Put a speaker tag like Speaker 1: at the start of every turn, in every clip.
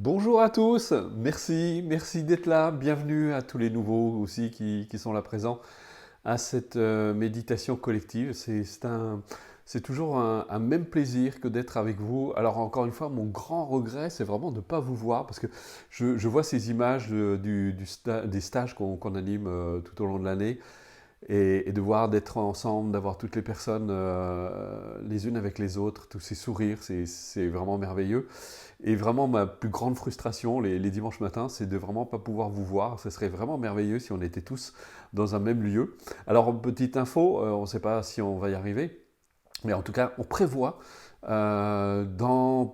Speaker 1: Bonjour à tous, merci d'être là, bienvenue à tous les nouveaux aussi qui sont là présents à cette méditation collective. C'est toujours un même plaisir que d'être avec vous. Alors encore une fois, mon grand regret, c'est vraiment de ne pas vous voir parce que je vois ces images des stages qu'on anime tout au long de l'année et de voir d'être ensemble, d'avoir toutes les personnes les unes avec les autres, tous ces sourires, c'est vraiment merveilleux. Et vraiment, ma plus grande frustration les dimanches matins, c'est de vraiment pas pouvoir vous voir. Ce serait vraiment merveilleux si on était tous dans un même lieu. Alors, petite info, on ne sait pas si on va y arriver, mais en tout cas, on prévoit dans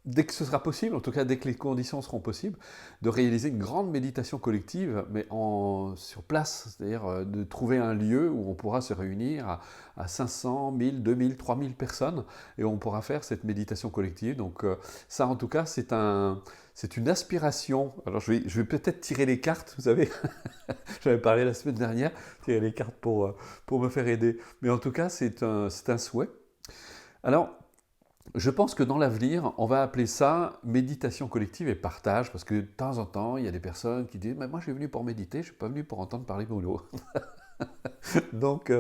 Speaker 1: dès que ce sera possible, en tout cas dès que les conditions seront possibles, de réaliser une grande méditation collective, mais sur place, c'est-à-dire de trouver un lieu où on pourra se réunir à 500, 1000, 2000, 3000 personnes, et on pourra faire cette méditation collective. Donc ça, en tout cas, c'est une aspiration. Alors je vais peut-être tirer les cartes, vous savez, j'avais parlé la semaine dernière, tirer les cartes pour me faire aider. Mais en tout cas, c'est un souhait. Alors, je pense que dans l'avenir, on va appeler ça méditation collective et partage, parce que de temps en temps, il y a des personnes qui disent, mais moi je suis venu pour méditer, je ne suis pas venu pour entendre parler boulot. Donc,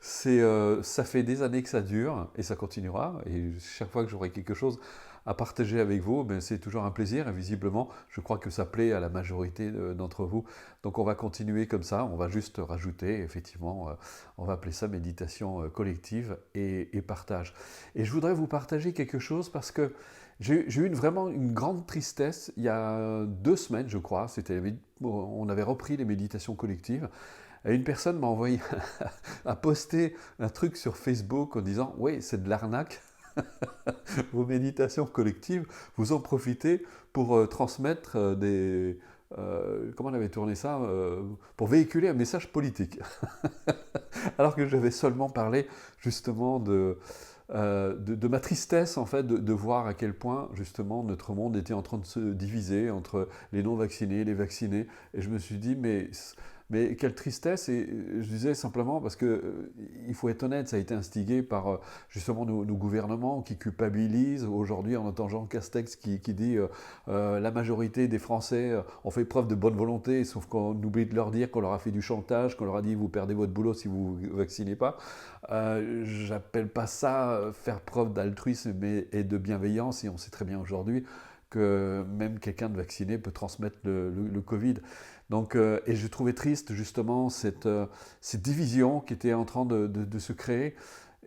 Speaker 1: ça fait des années que ça dure et ça continuera. Et chaque fois que j'aurai quelque chose à partager avec vous, ben, c'est toujours un plaisir. Et visiblement, je crois que ça plaît à la majorité d'entre vous. Donc, on va continuer comme ça. On va juste rajouter, effectivement, on va appeler ça méditation collective et partage. Et je voudrais vous partager quelque chose parce que j'ai eu vraiment une grande tristesse il y a 2 semaines, je crois. On avait repris les méditations collectives. Et une personne m'a envoyé, a posté un truc sur Facebook en disant oui, c'est de l'arnaque, vos méditations collectives, vous en profitez pour transmettre comment on avait tourné ça, pour véhiculer un message politique. Alors que j'avais seulement parlé justement de ma tristesse en fait de voir à quel point justement notre monde était en train de se diviser entre les non-vaccinés et les vaccinés. Et je me suis dit mais quelle tristesse. Et je disais simplement parce que il faut être honnête, ça a été instigé par justement nos gouvernements qui culpabilisent. Aujourd'hui, on entend Jean Castex qui dit la majorité des Français ont fait preuve de bonne volonté, sauf qu'on oublie de leur dire qu'on leur a fait du chantage, qu'on leur a dit vous perdez votre boulot si vous ne vaccinez pas. J'appelle pas ça faire preuve d'altruisme et de bienveillance, et on sait très bien aujourd'hui que même quelqu'un de vacciné peut transmettre le Covid. Donc, et je trouvais triste justement cette division qui était en train de se créer.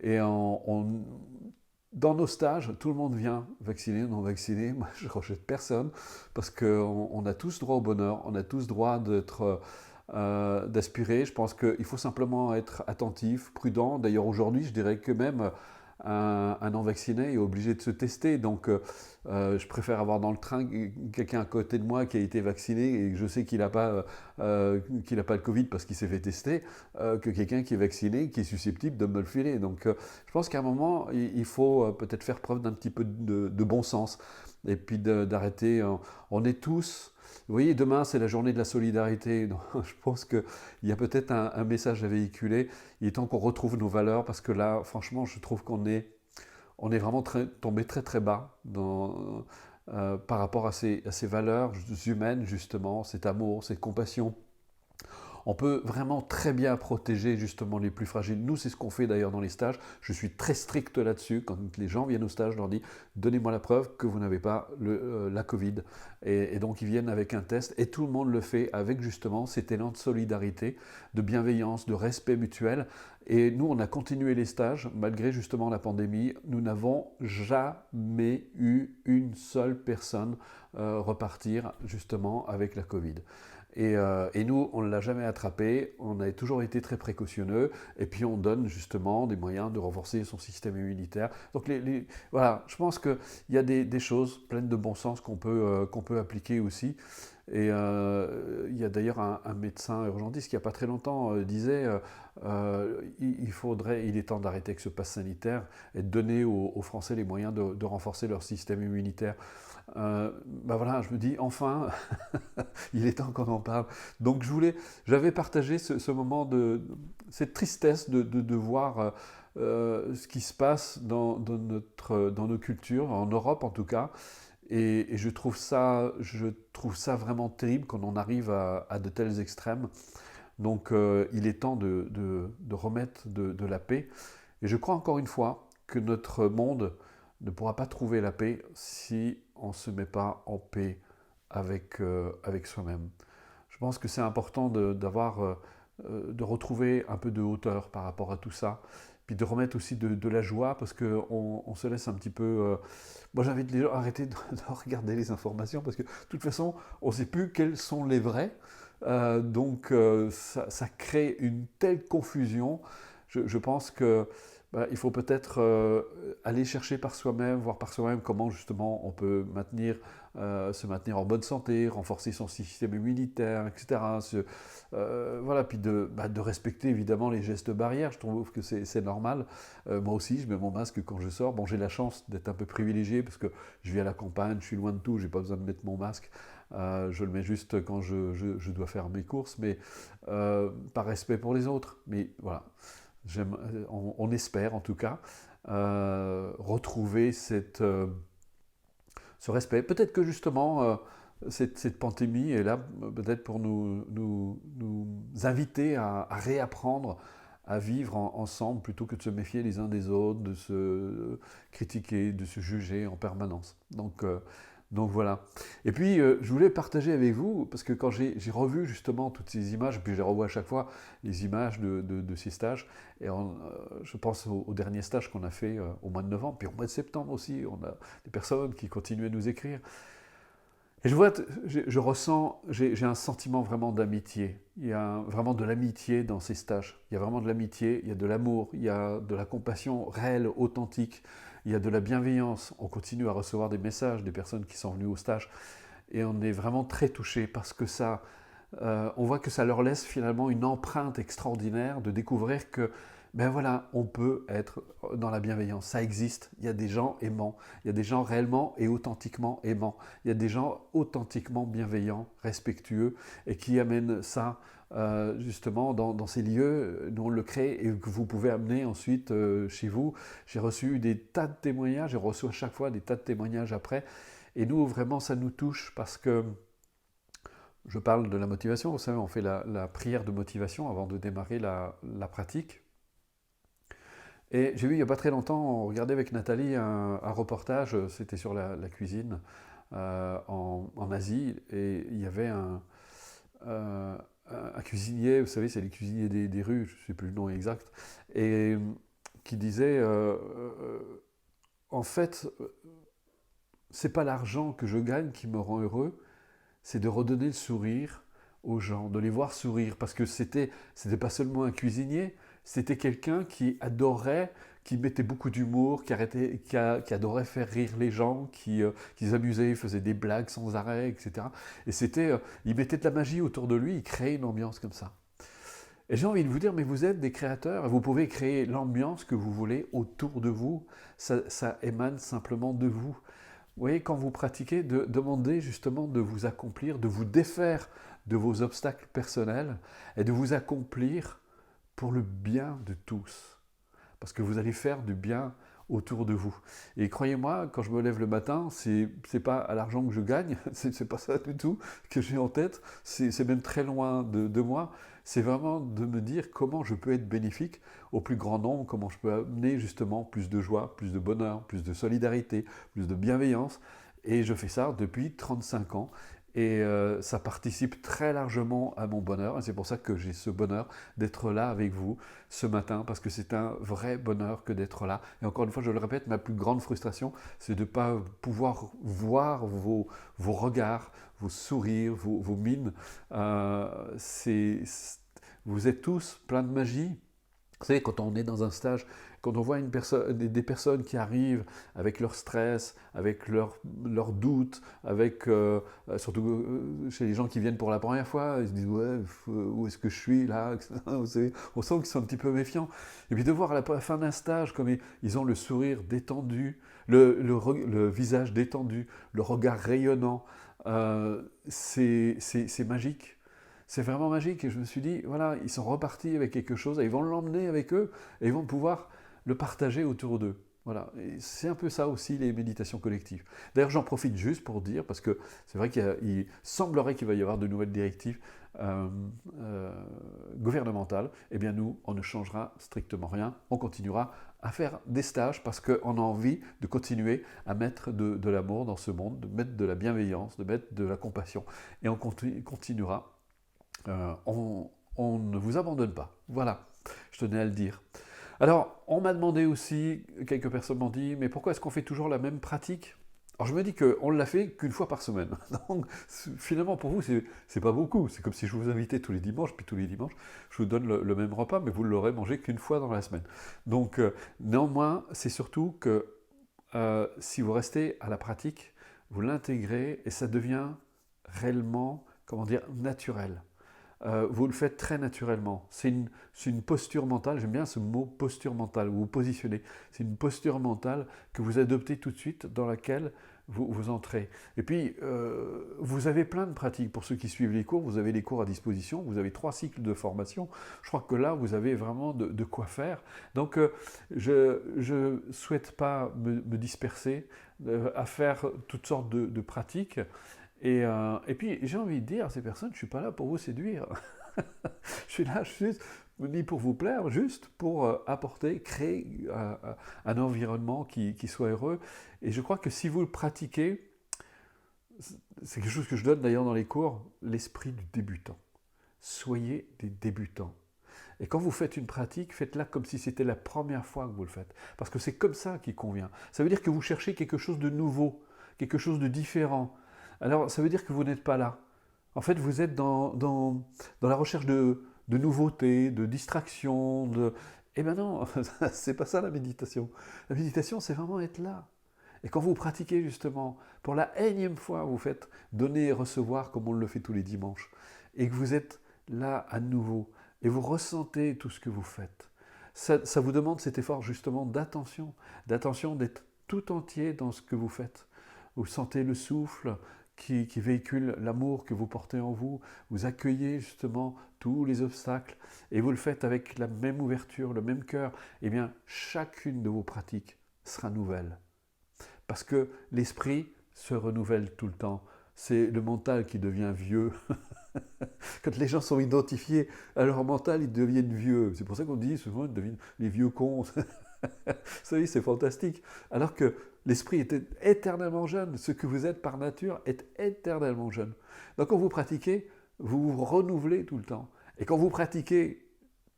Speaker 1: Et dans nos stages, tout le monde vient, vacciné, non vacciné. Moi, je ne rejette personne parce qu'on a tous droit au bonheur, on a tous droit d'aspirer. Je pense qu'il faut simplement être attentif, prudent. D'ailleurs, aujourd'hui, je dirais que même un non-vacciné est obligé de se tester. Donc, je préfère avoir dans le train quelqu'un à côté de moi qui a été vacciné et que je sais qu'il n'a pas le Covid parce qu'il s'est fait tester, que quelqu'un qui est vacciné, qui est susceptible de me le filer. Donc, je pense qu'à un moment, il faut peut-être faire preuve d'un petit peu de bon sens. Et puis d'arrêter. On est tous. Vous voyez, demain, c'est la journée de la solidarité. Donc, je pense qu'il y a peut-être un message à véhiculer. Il est temps qu'on retrouve nos valeurs parce que là, franchement, je trouve on est vraiment tombé très très bas par rapport à ces valeurs humaines, justement, cet amour, cette compassion. On peut vraiment très bien protéger justement les plus fragiles. Nous, c'est ce qu'on fait d'ailleurs dans les stages. Je suis très strict là-dessus. Quand les gens viennent au stage, je leur dis donnez-moi la preuve que vous n'avez pas la Covid. Et donc ils viennent avec un test et tout le monde le fait avec justement cet élan de solidarité, de bienveillance, de respect mutuel. Et nous, on a continué les stages malgré justement la pandémie. Nous n'avons jamais eu une seule personne repartir justement avec la Covid. Et nous, on ne l'a jamais attrapé, on a toujours été très précautionneux, et puis on donne justement des moyens de renforcer son système immunitaire. Donc voilà, je pense qu'il y a des choses pleines de bon sens qu'on peut appliquer aussi. Et il y a d'ailleurs un médecin urgentiste qui, il n'y a pas très longtemps, disait il est temps d'arrêter avec ce pass sanitaire et de donner aux Français les moyens de renforcer leur système immunitaire. Ben voilà, je me dis, enfin, il est temps qu'on en parle. Donc j'avais partagé ce moment cette tristesse de voir ce qui se passe dans nos cultures, en Europe en tout cas, Et je trouve ça vraiment terrible quand on arrive à de tels extrêmes. Donc il est temps de remettre de la paix. Et je crois encore une fois que notre monde ne pourra pas trouver la paix si on ne se met pas en paix avec soi-même. Je pense que c'est important de retrouver un peu de hauteur par rapport à tout ça, puis de remettre aussi de la joie, parce qu'on se laisse un petit peu... Moi j'invite les gens à arrêter de regarder les informations, parce que de toute façon, on ne sait plus quelles sont les vraies. Ça crée une telle confusion. Je pense que il faut peut-être aller chercher par soi-même, voir par soi-même comment justement on peut se maintenir en bonne santé, renforcer son système immunitaire, etc. Voilà, puis de respecter évidemment les gestes barrières. Je trouve que c'est normal. Moi aussi, je mets mon masque quand je sors. Bon, j'ai la chance d'être un peu privilégié parce que je vis à la campagne, je suis loin de tout, j'ai pas besoin de mettre mon masque. Je le mets juste quand je dois faire mes courses, mais par respect pour les autres. Mais voilà, on espère en tout cas retrouver ce respect. Peut-être que justement cette pandémie est là peut-être pour nous inviter à réapprendre à vivre ensemble plutôt que de se méfier les uns des autres, de se critiquer, de se juger en permanence. Donc voilà. Et puis, je voulais partager avec vous, parce que quand j'ai revu justement toutes ces images, puis je les revois à chaque fois, les images de ces stages, et je pense au dernier stage qu'on a fait au mois de novembre, puis au mois de septembre aussi, on a des personnes qui continuaient de nous écrire. Et je ressens, j'ai un sentiment vraiment d'amitié. Il y a vraiment de l'amitié dans ces stages. Il y a vraiment de l'amitié, il y a de l'amour, il y a de la compassion réelle, authentique, il y a de la bienveillance. On continue à recevoir des messages des personnes qui sont venues au stage et on est vraiment très touchés parce que on voit que ça leur laisse finalement une empreinte extraordinaire de découvrir que ben voilà, on peut être dans la bienveillance, ça existe, il y a des gens aimants, il y a des gens réellement et authentiquement aimants, il y a des gens authentiquement bienveillants, respectueux et qui amènent ça justement dans ces lieux dont on le crée et que vous pouvez amener ensuite chez vous. J'ai reçu des tas de témoignages, je reçois à chaque fois des tas de témoignages après et nous vraiment ça nous touche parce que je parle de la motivation, vous savez, on fait la prière de motivation avant de démarrer la pratique. Et j'ai vu il n'y a pas très longtemps, on regardait avec Nathalie un reportage, c'était sur la cuisine en Asie, et il y avait euh, un cuisinier, vous savez, c'est les cuisiniers des rues, je ne sais plus le nom exact, et qui disait, en fait, c'est pas l'argent que je gagne qui me rend heureux, c'est de redonner le sourire aux gens, de les voir sourire, parce que c'était pas seulement un cuisinier, c'était quelqu'un qui adorait, qui mettait beaucoup d'humour, qui adorait faire rire les gens, qui s'amusait, il faisait des blagues sans arrêt, etc. Et il mettait de la magie autour de lui, il créait une ambiance comme ça. Et j'ai envie de vous dire, mais vous êtes des créateurs, vous pouvez créer l'ambiance que vous voulez autour de vous, ça émane simplement de vous. Vous voyez, quand vous pratiquez, demandez justement de vous accomplir, de vous défaire de vos obstacles personnels et de vous accomplir pour le bien de tous. Parce que vous allez faire du bien autour de vous. Et croyez-moi, quand je me lève le matin, c'est pas à l'argent que je gagne, c'est pas ça du tout que j'ai en tête, c'est même très loin de moi. C'est vraiment de me dire comment je peux être bénéfique au plus grand nombre, comment je peux amener justement plus de joie, plus de bonheur, plus de solidarité, plus de bienveillance. Et je fais ça depuis 35 ans. Et ça participe très largement à mon bonheur. Et c'est pour ça que j'ai ce bonheur d'être là avec vous ce matin, parce que c'est un vrai bonheur que d'être là. Et encore une fois, je le répète, ma plus grande frustration, c'est de ne pas pouvoir voir vos regards, vos sourires, vos mines. Vous êtes tous pleins de magie. Vous savez, quand on est dans un stage, quand on voit des personnes qui arrivent avec leur stress, avec leurs doutes, surtout chez les gens qui viennent pour la première fois, ils se disent ouais, où est-ce que je suis là? Vous savez, on sent qu'ils sont un petit peu méfiants. Et puis de voir à la fin d'un stage, comme ils ont le sourire détendu, le visage détendu, le regard rayonnant, c'est magique. C'est vraiment magique et je me suis dit, voilà, ils sont repartis avec quelque chose et ils vont l'emmener avec eux et ils vont pouvoir le partager autour d'eux. Voilà, et c'est un peu ça aussi les méditations collectives. D'ailleurs, j'en profite juste pour dire, parce que c'est vrai qu'il semblerait qu'il va y avoir de nouvelles directives euh, euh, gouvernementales. Eh bien, nous, on ne changera strictement rien. On continuera à faire des stages parce qu'on a envie de continuer à mettre de l'amour dans ce monde, de mettre de la bienveillance, de mettre de la compassion. Et on continuera. On ne vous abandonne pas. Voilà, je tenais à le dire. Alors, on m'a demandé aussi, quelques personnes m'ont dit, mais pourquoi est-ce qu'on fait toujours la même pratique? Alors je me dis qu'on ne l'a fait qu'une fois par semaine. Donc finalement pour vous, c'est pas beaucoup. C'est comme si je vous invitais tous les dimanches, puis tous les dimanches, je vous donne le même repas, mais vous ne l'aurez mangé qu'une fois dans la semaine. Donc néanmoins, c'est surtout que si vous restez à la pratique, vous l'intégrez et ça devient réellement, comment dire, naturel. Vous le faites très naturellement. C'est une posture mentale, j'aime bien ce mot posture mentale, vous vous positionnez. C'est une posture mentale que vous adoptez tout de suite, dans laquelle vous entrez. Et puis, vous avez plein de pratiques. Pour ceux qui suivent les cours, vous avez les cours à disposition, vous avez 3 cycles de formation. Je crois que là, vous avez vraiment de quoi faire. Donc, je ne souhaite pas me disperser à faire toutes sortes de pratiques. Et puis, j'ai envie de dire à ces personnes, je ne suis pas là pour vous séduire. Je suis là juste, ni pour vous plaire, juste pour apporter, créer un environnement qui soit heureux. Et je crois que si vous le pratiquez, c'est quelque chose que je donne d'ailleurs dans les cours, l'esprit du débutant. Soyez des débutants. Et quand vous faites une pratique, faites-la comme si c'était la première fois que vous le faites. Parce que c'est comme ça qui convient. Ça veut dire que vous cherchez quelque chose de nouveau, quelque chose de différent. Alors, ça veut dire que vous n'êtes pas là. En fait, vous êtes dans la recherche de nouveautés, de distractions. Eh ben non, c'est pas ça la méditation. La méditation, c'est vraiment être là. Et quand vous pratiquez justement, pour la énième fois, vous faites donner et recevoir comme on le fait tous les dimanches, et que vous êtes là à nouveau, et vous ressentez tout ce que vous faites, ça vous demande cet effort justement d'attention d'être tout entier dans ce que vous faites. Vous sentez le souffle qui véhicule l'amour que vous portez en vous, vous accueillez justement tous les obstacles, et vous le faites avec la même ouverture, le même cœur. Eh bien, chacune de vos pratiques sera nouvelle. Parce que l'esprit se renouvelle tout le temps. C'est le mental qui devient vieux. Quand les gens sont identifiés à leur mental, ils deviennent vieux. C'est pour ça qu'on dit souvent ils deviennent les vieux cons. Vous savez, c'est fantastique. Alors que l'esprit est éternellement jeune. Ce que vous êtes par nature est éternellement jeune. Donc quand vous pratiquez, vous vous renouvelez tout le temps. Et quand vous pratiquez,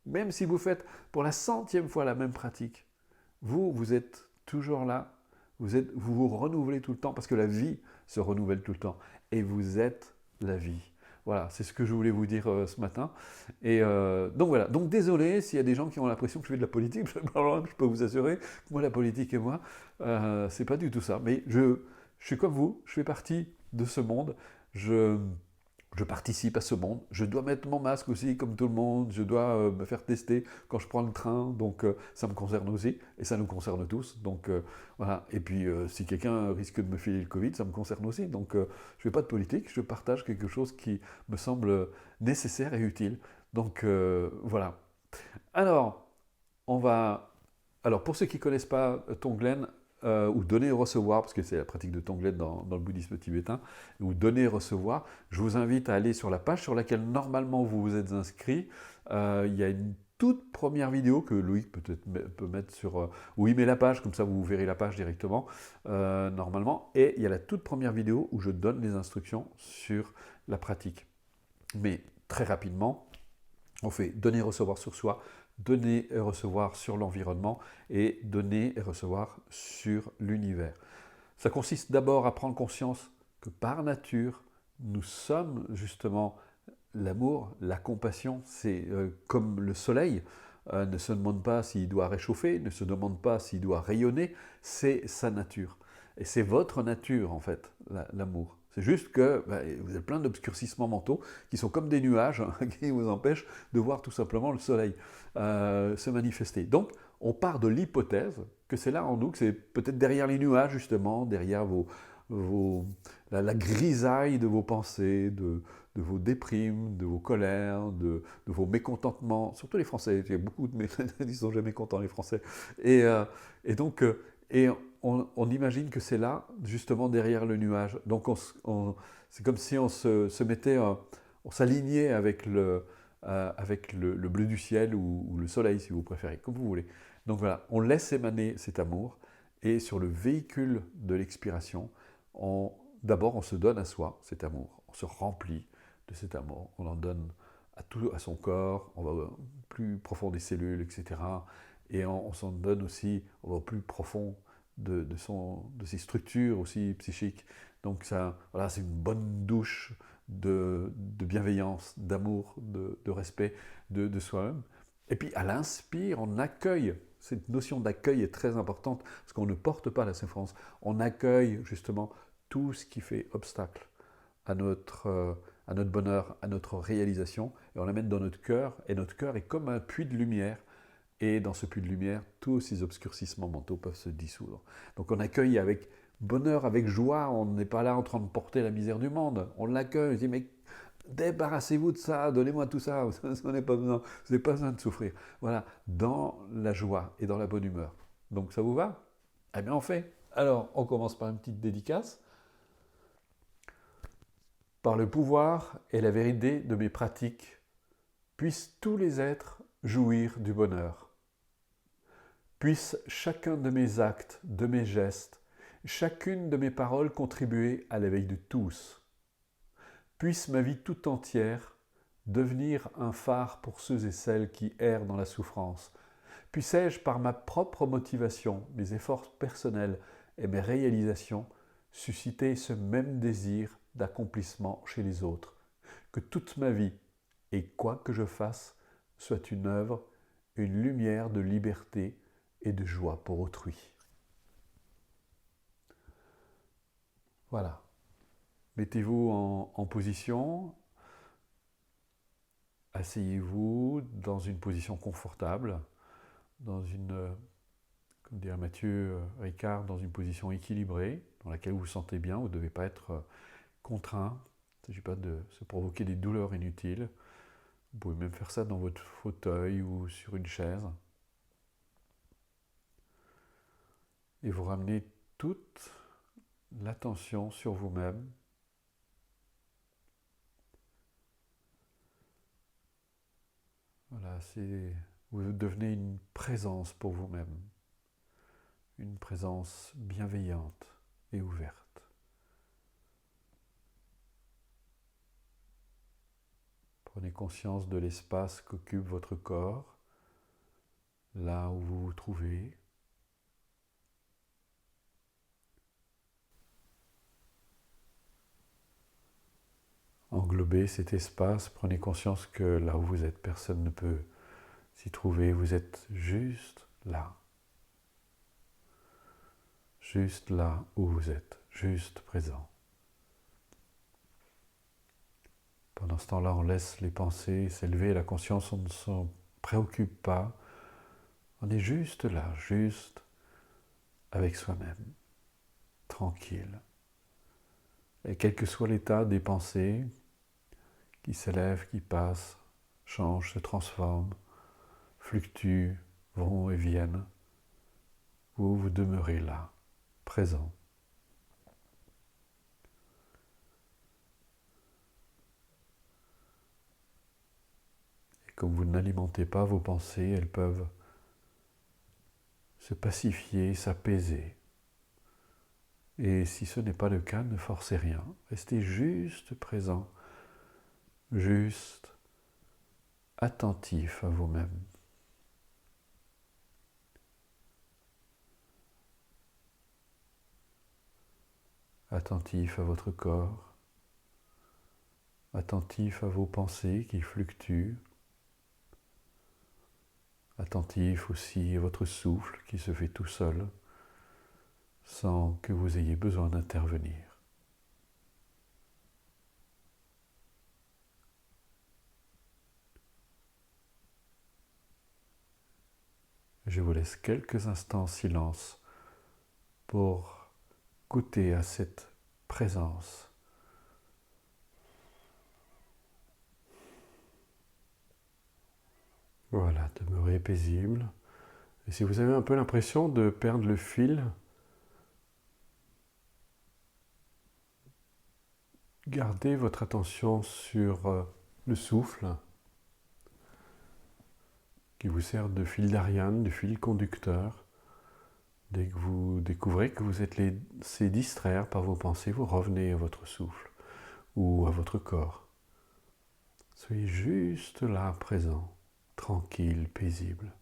Speaker 1: même si vous faites pour la 100e fois la même pratique, vous êtes toujours là. Vous vous renouvelez tout le temps parce que la vie se renouvelle tout le temps. Et vous êtes la vie. Voilà, c'est ce que je voulais vous dire ce matin. Et donc voilà, donc désolé s'il y a des gens qui ont l'impression que je fais de la politique, je peux vous assurer que moi la politique et moi, c'est pas du tout ça. Mais je suis comme vous, je fais partie de ce monde, je participe à ce monde, je dois mettre mon masque aussi comme tout le monde, je dois me faire tester quand je prends le train, donc ça me concerne aussi, et ça nous concerne tous, donc voilà. Et puis si quelqu'un risque de me filer le Covid, ça me concerne aussi, donc je ne fais pas de politique, je partage quelque chose qui me semble nécessaire et utile, donc voilà. Alors, on va... Alors, pour ceux qui ne connaissent pas Tonglen, ou donner et recevoir, parce que c'est la pratique de Tonglen dans le bouddhisme tibétain, ou donner et recevoir, je vous invite à aller sur la page sur laquelle normalement vous vous êtes inscrit. Il y a une toute première vidéo que Loïc peut mettre sur... où il met la page, comme ça vous verrez la page directement, normalement. Et il y a la toute première vidéo où je donne les instructions sur la pratique. Mais très rapidement, on fait donner et recevoir sur soi, donner et recevoir sur l'environnement et donner et recevoir sur l'univers. Ça consiste d'abord à prendre conscience que par nature, nous sommes justement l'amour, la compassion. C'est comme le soleil, ne se demande pas s'il doit réchauffer, ne se demande pas s'il doit rayonner, c'est sa nature. Et c'est votre nature en fait, l'amour. C'est juste que vous avez plein d'obscurcissements mentaux qui sont comme des nuages qui vous empêchent de voir tout simplement le soleil se manifester. Donc, on part de l'hypothèse que c'est là en nous, que c'est peut-être derrière les nuages justement, derrière la grisaille de vos pensées, de vos déprimes, de vos colères, de vos mécontentements, surtout les Français, il y a beaucoup de ils sont jamais contents les Français. Et donc, Et on imagine que c'est là, justement derrière le nuage. Donc c'est comme si on se mettait, on s'alignait avec le bleu du ciel ou le soleil, si vous préférez, comme vous voulez. Donc voilà, on laisse émaner cet amour, et sur le véhicule de l'expiration, d'abord on se donne à soi cet amour, on se remplit de cet amour, on en donne à son corps, on va au plus profond des cellules, etc. Et on s'en donne aussi au plus profond de ses structures aussi psychiques. Donc ça, voilà, c'est une bonne douche de bienveillance, d'amour, de respect de soi-même. Et puis à l'inspire, on accueille. Cette notion d'accueil est très importante parce qu'on ne porte pas la souffrance. On accueille justement tout ce qui fait obstacle à notre bonheur, à notre réalisation, et on l'amène dans notre cœur. Et notre cœur est comme un puits de lumière. Et dans ce puits de lumière, tous ces obscurcissements mentaux peuvent se dissoudre. Donc on accueille avec bonheur, avec joie. On n'est pas là en train de porter la misère du monde. On l'accueille, on dit mais débarrassez-vous de ça, donnez-moi tout ça, vous n'avez pas besoin de souffrir. Voilà, dans la joie et dans la bonne humeur. Donc ça vous va? Eh bien on fait. Alors on commence par une petite dédicace. Par le pouvoir et la vérité de mes pratiques, puissent tous les êtres jouir du bonheur. Puisse chacun de mes actes, de mes gestes, chacune de mes paroles contribuer à l'éveil de tous. Puisse ma vie tout entière devenir un phare pour ceux et celles qui errent dans la souffrance. Puissé-je, par ma propre motivation, mes efforts personnels et mes réalisations, susciter ce même désir d'accomplissement chez les autres. Que toute ma vie, et quoi que je fasse, soit une œuvre, une lumière de liberté et de joie pour autrui. Voilà. Mettez-vous en position, asseyez-vous dans une position confortable, dans une, comme dirait Mathieu Ricard, dans une position équilibrée, dans laquelle vous vous sentez bien, vous ne devez pas être contraint, il ne s'agit pas de se provoquer des douleurs inutiles. Vous pouvez même faire ça dans votre fauteuil ou sur une chaise. Et vous ramenez toute l'attention sur vous-même. Voilà, vous devenez une présence pour vous-même, une présence bienveillante et ouverte. Prenez conscience de l'espace qu'occupe votre corps, là où vous vous trouvez. Englobez cet espace, prenez conscience que là où vous êtes, personne ne peut s'y trouver, vous êtes juste là. Juste là où vous êtes, juste présent. Pendant ce temps-là, on laisse les pensées s'élever, la conscience, on ne s'en préoccupe pas. On est juste là, juste avec soi-même, tranquille. Et quel que soit l'état des pensées, qui s'élèvent, qui passent, changent, se transforment, fluctuent, vont et viennent, vous demeurez là, présent. Et comme vous n'alimentez pas vos pensées, elles peuvent se pacifier, s'apaiser. Et si ce n'est pas le cas, ne forcez rien. Restez juste présent, juste attentif à vous-même. Attentif à votre corps, attentif à vos pensées qui fluctuent, attentif aussi à votre souffle qui se fait tout seul, sans que vous ayez besoin d'intervenir. Je vous laisse quelques instants en silence pour goûter à cette présence. Voilà, demeurez paisible, Et si vous avez un peu l'impression de perdre le fil, gardez votre attention sur le souffle qui vous sert de fil d'Ariane, de fil conducteur. Dès que vous découvrez que vous êtes laissé distraire par vos pensées, vous revenez à votre souffle ou à votre corps. Soyez juste là, présent, tranquille, paisible.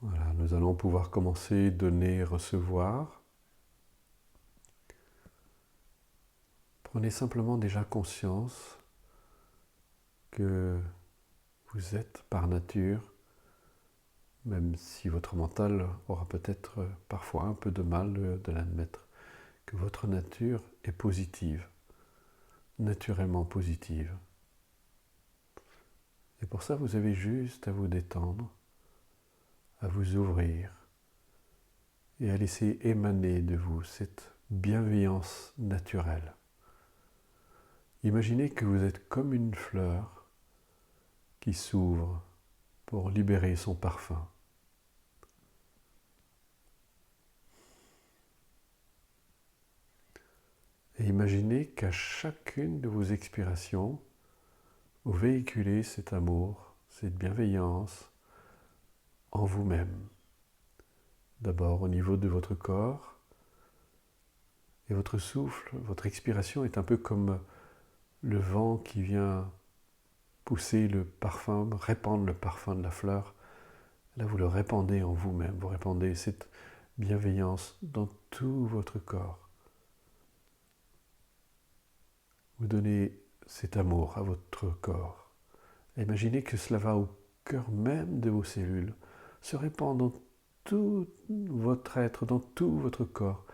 Speaker 1: Voilà, nous allons pouvoir commencer, donner, recevoir. Prenez simplement déjà conscience que vous êtes par nature, même si votre mental aura peut-être parfois un peu de mal de l'admettre, que votre nature est positive, naturellement positive. Et pour ça, vous avez juste à vous détendre, à vous ouvrir et à laisser émaner de vous cette bienveillance naturelle. Imaginez que vous êtes comme une fleur qui s'ouvre pour libérer son parfum. Et imaginez qu'à chacune de vos expirations, vous véhiculez cet amour, cette bienveillance en vous-même. D'abord au niveau de votre corps, et votre souffle, votre expiration est un peu comme le vent qui vient pousser le parfum, répandre le parfum de la fleur. Là, vous le répandez en vous-même, vous répandez cette bienveillance dans tout votre corps. Vous donnez cet amour à votre corps. Imaginez que cela va au cœur même de vos cellules, se répand dans tout votre être, dans tout votre corps,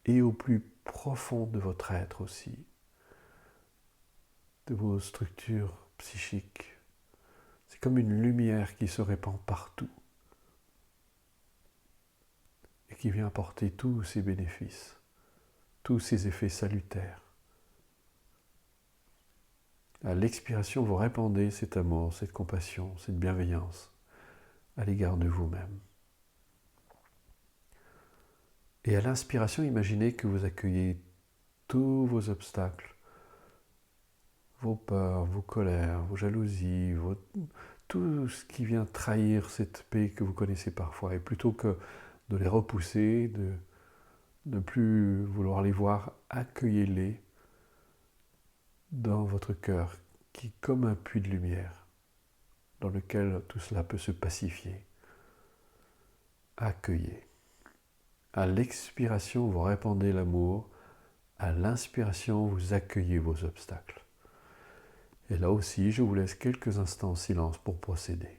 Speaker 1: et au plus profond de votre être aussi, de vos structures psychiques. C'est comme une lumière qui se répand partout et qui vient apporter tous ses bénéfices, tous ses effets salutaires. À l'expiration, vous répandez cet amour, cette compassion, cette bienveillance à l'égard de vous-même. Et à l'inspiration, imaginez que vous accueillez tous vos obstacles, vos peurs, vos colères, vos jalousies, tout ce qui vient trahir cette paix que vous connaissez parfois. Et plutôt que de les repousser, de ne plus vouloir les voir, accueillez-les dans votre cœur, qui est comme un puits de lumière, dans lequel tout cela peut se pacifier. Accueillez. À l'expiration, vous répandez l'amour. À l'inspiration, vous accueillez vos obstacles. Et là aussi, je vous laisse quelques instants en silence pour procéder.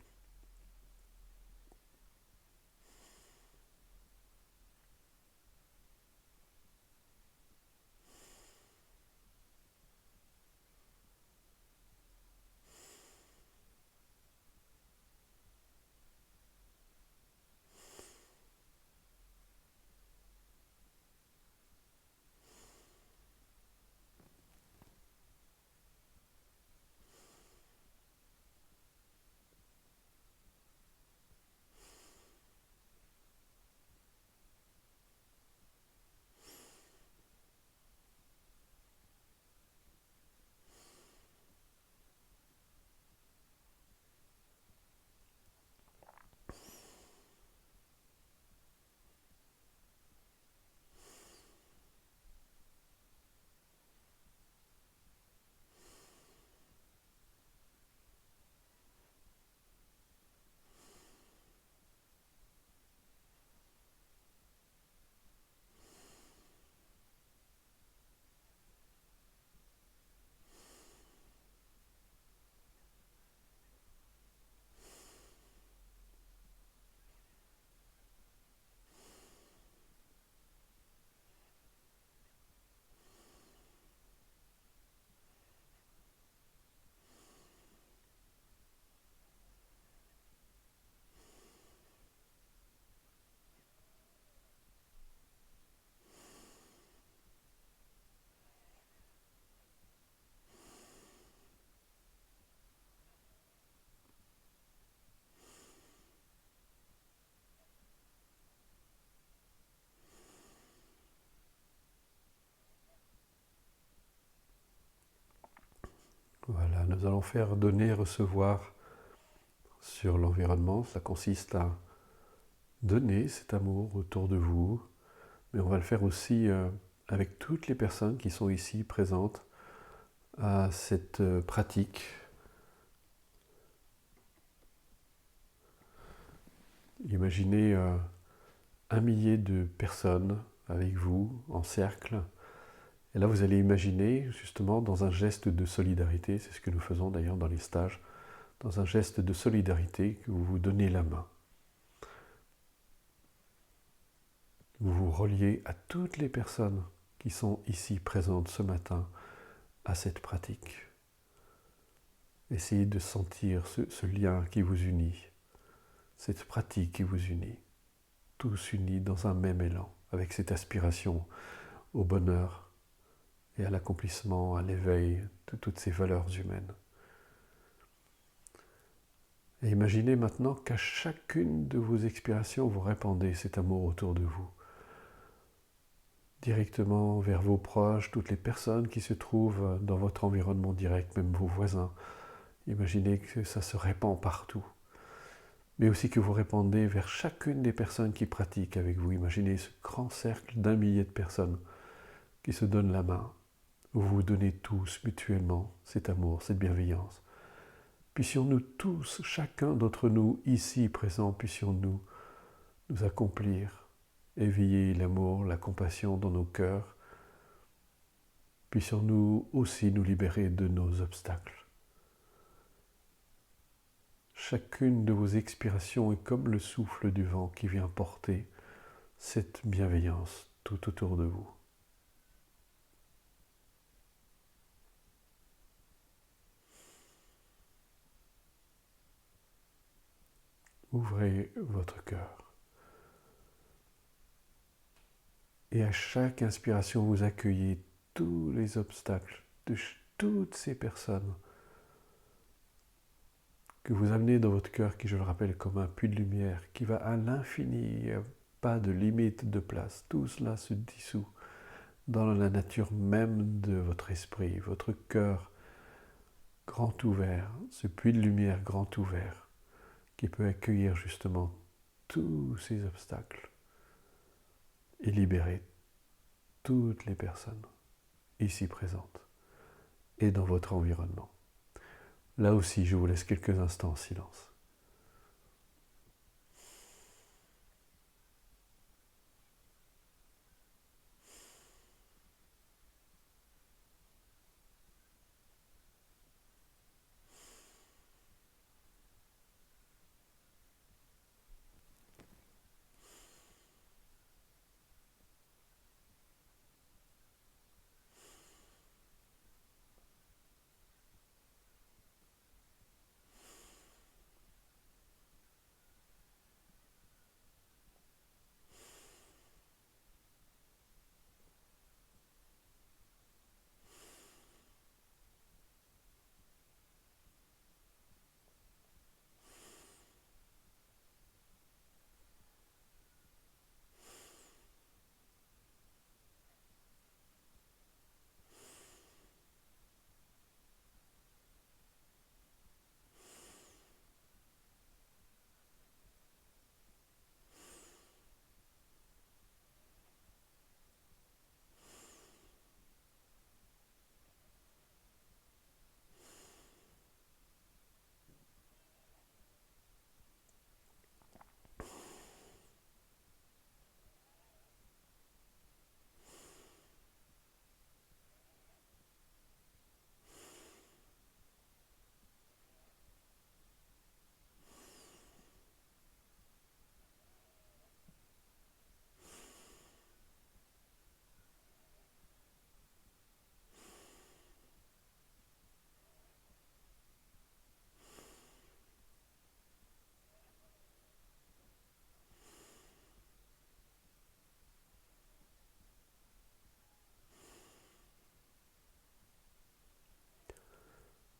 Speaker 1: nous allons faire donner et recevoir sur l'environnement. Ça consiste à donner cet amour autour de vous, mais on va le faire aussi avec toutes les personnes qui sont ici présentes à cette pratique. Imaginez 1 millier de personnes avec vous en cercle. Et là, vous allez imaginer justement dans un geste de solidarité, c'est ce que nous faisons d'ailleurs dans les stages, dans un geste de solidarité que vous vous donnez la main. Vous vous reliez à toutes les personnes qui sont ici présentes ce matin à cette pratique. Essayez de sentir ce lien qui vous unit, cette pratique qui vous unit, tous unis dans un même élan, avec cette aspiration au bonheur et à l'accomplissement, à l'éveil de toutes ces valeurs humaines. Et imaginez maintenant qu'à chacune de vos expirations, vous répandez cet amour autour de vous, directement vers vos proches, toutes les personnes qui se trouvent dans votre environnement direct, même vos voisins. Imaginez que ça se répand partout, mais aussi que vous répandez vers chacune des personnes qui pratiquent avec vous. Imaginez ce grand cercle d'1 millier de personnes qui se donnent la main, où vous vous donnez tous mutuellement cet amour, cette bienveillance. Puissions-nous tous, chacun d'entre nous ici présents, puissions-nous nous accomplir, éveiller l'amour, la compassion dans nos cœurs. Puissions-nous aussi nous libérer de nos obstacles. Chacune de vos expirations est comme le souffle du vent qui vient porter cette bienveillance tout autour de vous. Ouvrez votre cœur. Et à chaque inspiration, vous accueillez tous les obstacles de toutes ces personnes que vous amenez dans votre cœur, qui, je le rappelle, est comme un puits de lumière, qui va à l'infini, il n'y a pas de limite de place. Tout cela se dissout dans la nature même de votre esprit, votre cœur grand ouvert, ce puits de lumière grand ouvert, qui peut accueillir justement tous ces obstacles et libérer toutes les personnes ici présentes et dans votre environnement. Là aussi, je vous laisse quelques instants en silence.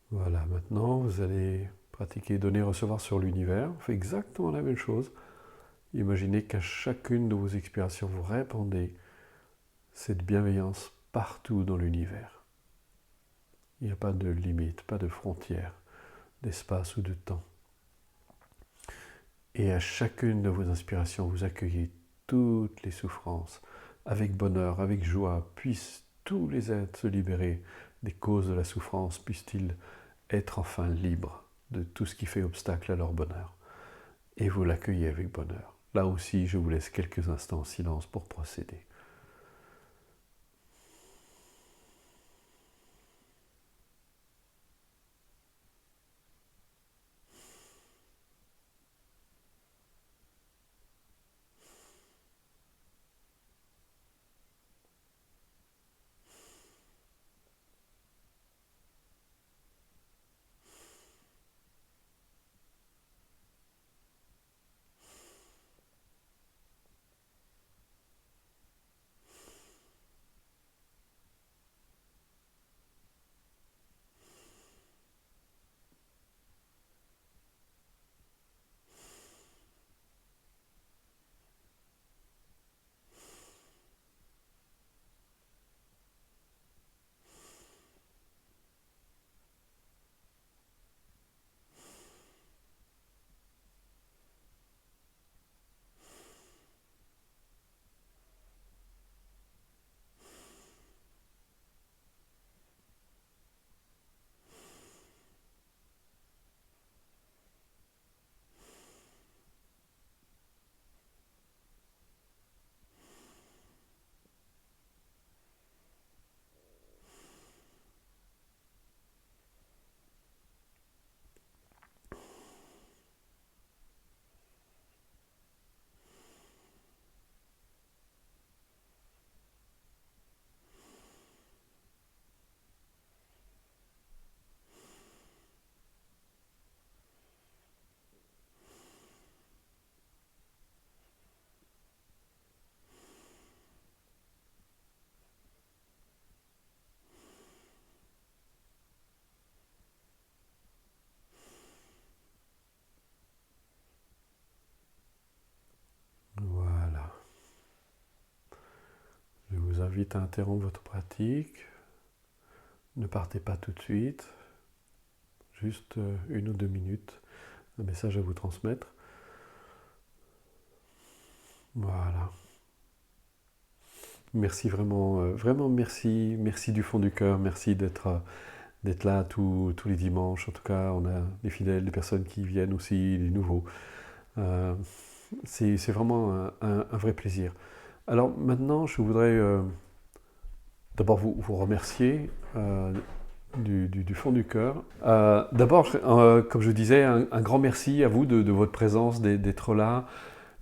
Speaker 1: Voilà, maintenant vous allez pratiquer donner et recevoir sur l'univers. On fait exactement la même chose. Imaginez qu'à chacune de vos expirations, vous répandez cette bienveillance partout dans l'univers. Il n'y a pas de limite, pas de frontière, d'espace ou de temps. Et à chacune de vos inspirations, vous accueillez toutes les souffrances. Avec bonheur, avec joie, puissent tous les êtres se libérer des causes de la souffrance, puissent-ils être enfin libres de tout ce qui fait obstacle à leur bonheur. Et vous l'accueillez avec bonheur. Là aussi, je vous laisse quelques instants en silence pour procéder. Voilà. Je vous invite à interrompre votre pratique. Ne partez pas tout de suite. Juste 1 ou 2 minutes. Un message à vous transmettre. Voilà. Merci vraiment, vraiment merci, merci du fond du cœur, merci d'être là tous les dimanches. En tout cas, on a des fidèles, des personnes qui viennent aussi, des nouveaux. Euh, c'est vraiment un vrai plaisir. Alors maintenant, je voudrais d'abord vous remercier du fond du cœur. D'abord, comme je disais, un grand merci à vous de votre présence, d'être là.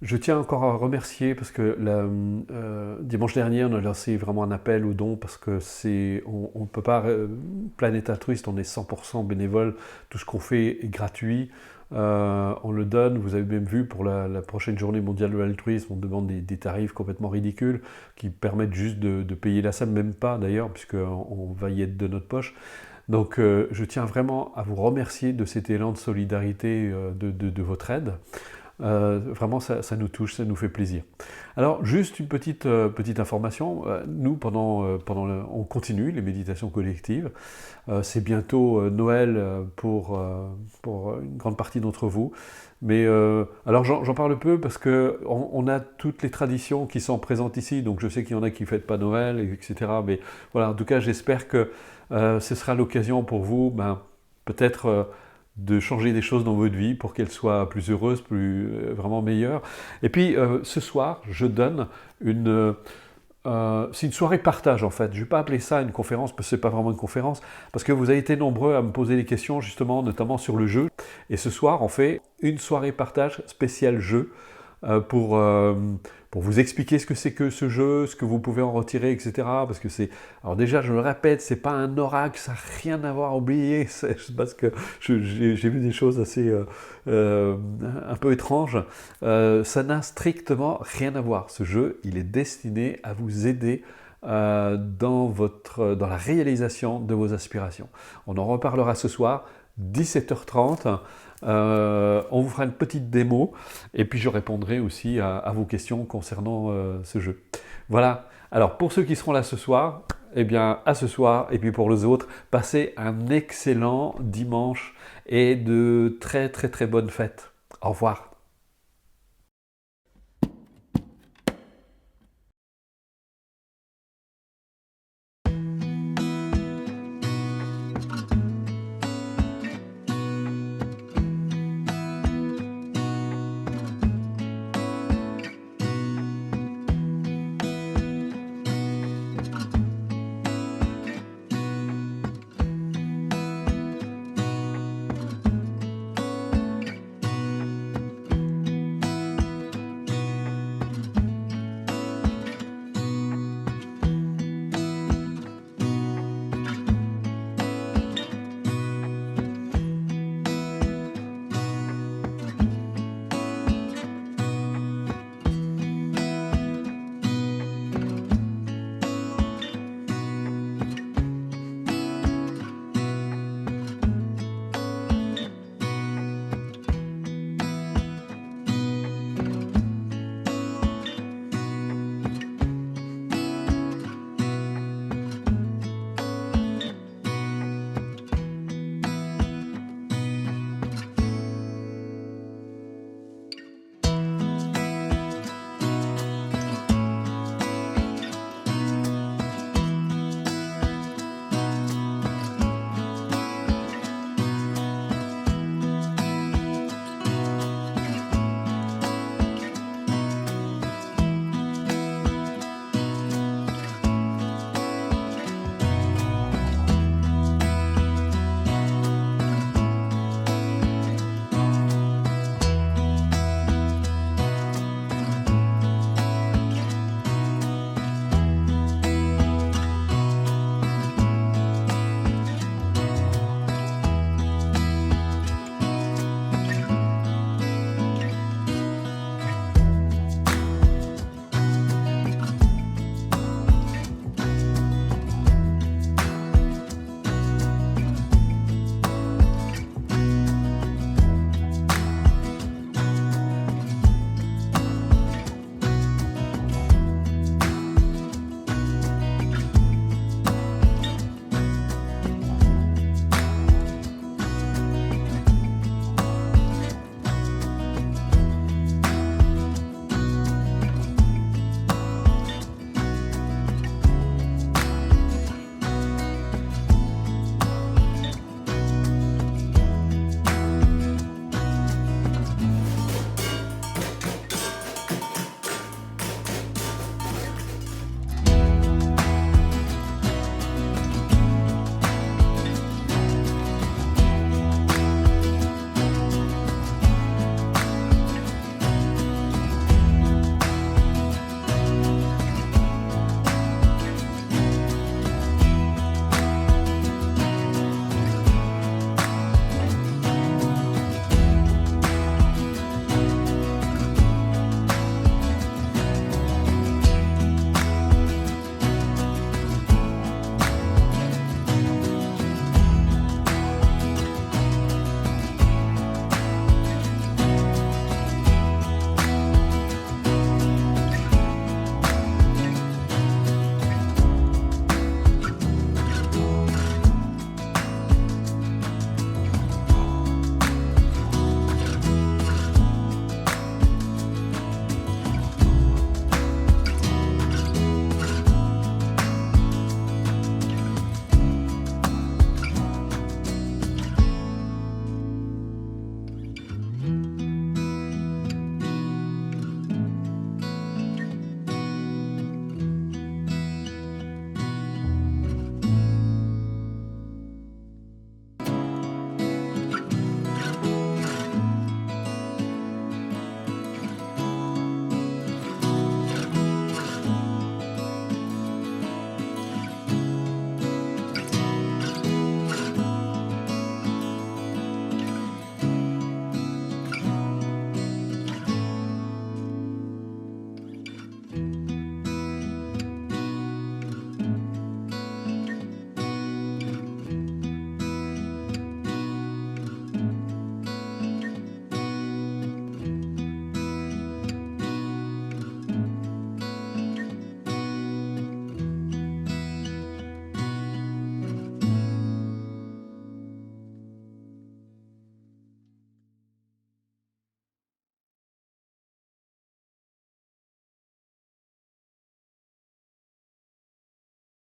Speaker 1: Je tiens encore à remercier parce que dimanche dernier, on a lancé vraiment un appel aux dons parce que on ne peut pas, Planète Altruiste, on est 100% bénévole, tout ce qu'on fait est gratuit, on le donne. Vous avez même vu pour la prochaine journée mondiale de l'altruisme, on demande des tarifs complètement ridicules qui permettent juste de payer la somme, même pas d'ailleurs, puisqu'on va y être de notre poche. Donc je tiens vraiment à vous remercier de cet élan de solidarité, de votre aide. Vraiment, ça nous touche, ça nous fait plaisir. Alors, juste une petite information. Nous, on continue les méditations collectives. C'est bientôt Noël pour une grande partie d'entre vous. Mais alors, j'en parle peu parce qu'on a toutes les traditions qui sont présentes ici. Donc, je sais qu'il y en a qui ne fêtent pas Noël, etc. Mais voilà, en tout cas, j'espère que ce sera l'occasion pour vous, peut-être de changer des choses dans votre vie pour qu'elle soit plus heureuse, vraiment meilleure. Et puis ce soir, je donne c'est une soirée partage en fait. Je ne vais pas appeler ça une conférence parce que ce n'est pas vraiment une conférence, parce que vous avez été nombreux à me poser des questions justement, notamment sur le jeu. Et ce soir, on fait une soirée partage spéciale jeu pour vous expliquer ce que c'est que ce jeu, ce que vous pouvez en retirer, etc. Parce que alors déjà, je le répète, c'est pas un oracle, ça n'a rien à voir, oubliez, parce que j'ai vu des choses assez un peu étranges. Ça n'a strictement rien à voir. Ce jeu, il est destiné à vous aider dans la réalisation de vos aspirations. On en reparlera ce soir, 17h30. On vous fera une petite démo et puis je répondrai aussi à vos questions concernant ce jeu. Voilà, alors pour ceux qui seront là ce soir, eh bien, à ce soir. Et puis pour les autres, passez un excellent dimanche et de très très très bonnes fêtes. Au revoir.